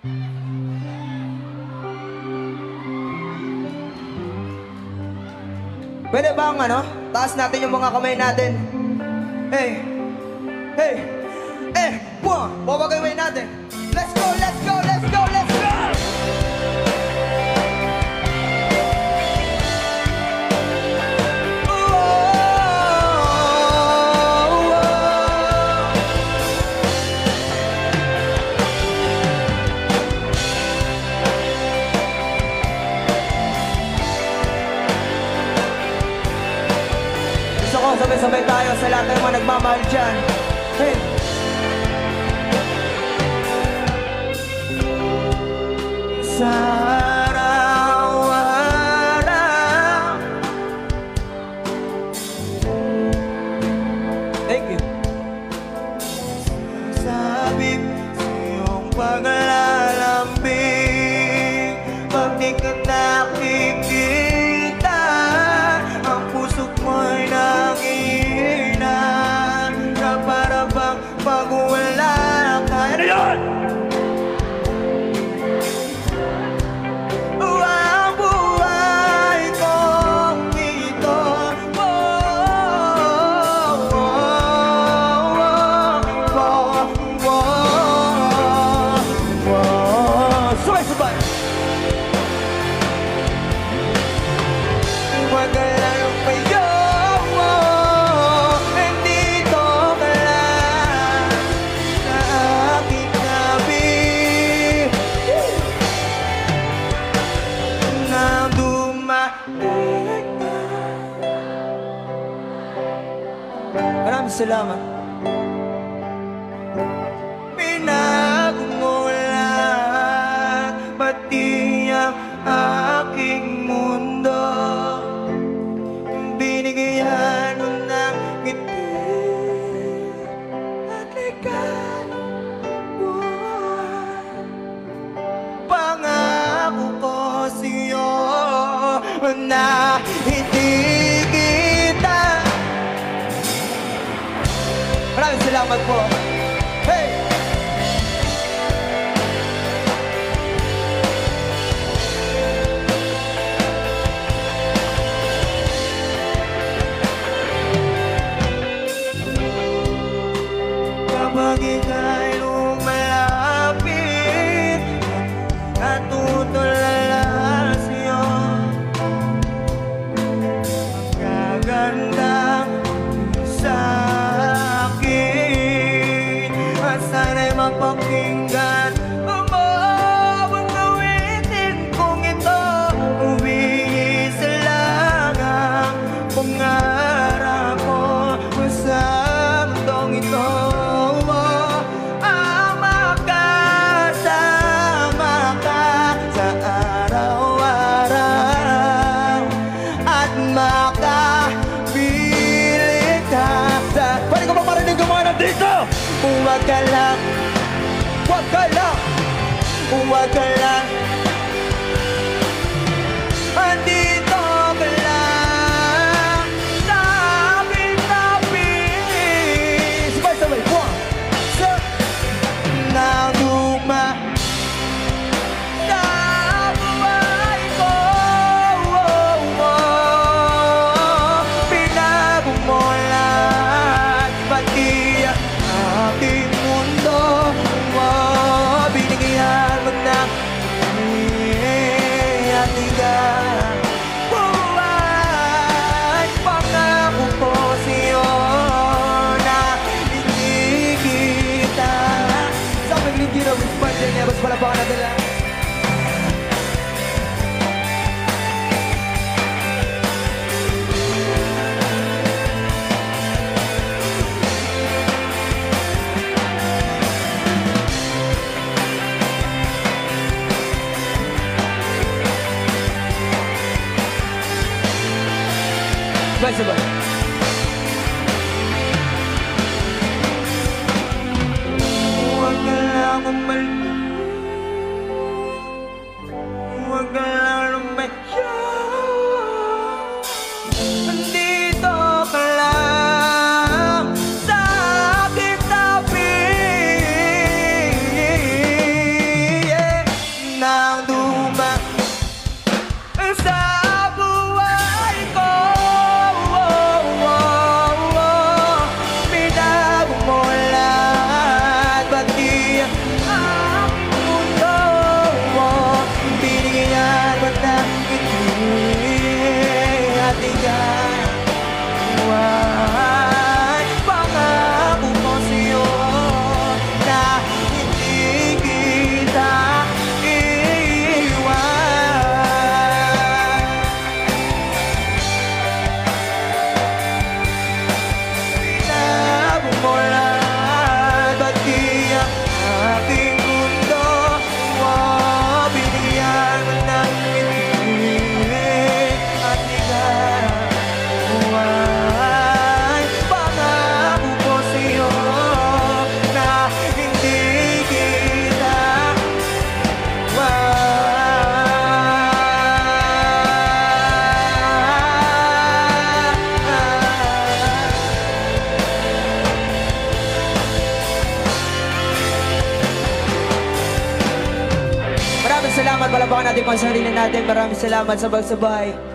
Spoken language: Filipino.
Pwede bang taas natin yung mga kamay natin. Hey, hey, eh, babagay natin. Let's go, let's go, let's go, let's go! Sabay-sabay tayo sa lahat ng mga nagmamahal dyan. Hey! Sa araw-araw. Thank you. Sabit sa iyong paglalambing, pag di ka nakikita, ang puso't mo'y nangihina, na para bang pag wala ka. Ano yun? Ang buhay kong ito, sabay-sabay. Huwag ka lang umayo, nandito ka lang sa aking tabi, na dumating ka. Maraming salamat. Binago mo lahat, pati ang aking mundo. Binigyan mo ng ngiti at ligayang buhay. Pangako ko sa'yo na hindi kita. Maraming salamat po. Hey! Kapag ika'y lumalapit at tutulala sa'yo, ang gaganda sa akin, at sana'y mapakinggan mo ang gawitin kong ito. Uwihis lang ang pangarap ko sa mundong ito. Ang makasama ka sa araw-araw at makapilit ka sa... Pwede ko ba marinig yung mga nandito? Huwag ka lang, huwag ka lang, huwag ka lang, andito ka lang sa aking tabi. Sabay-sabay, na luma sa buhay ko. Binago mo lahat, pati ang aking mundo. Binigyan mo ng at ligang buhay. Pangako ko sa'yo na hindi kita. Sa paglingkira mo pa dyan niya, mas palapakan natin lang. Sabay-sabay. Huwag ka lang umalis, huwag ka lang lumayo, nandito ka lang sa aking tabi. Yeah. salamat. Palabakan natin pang sarili natin. Maraming salamat sa pagsabay.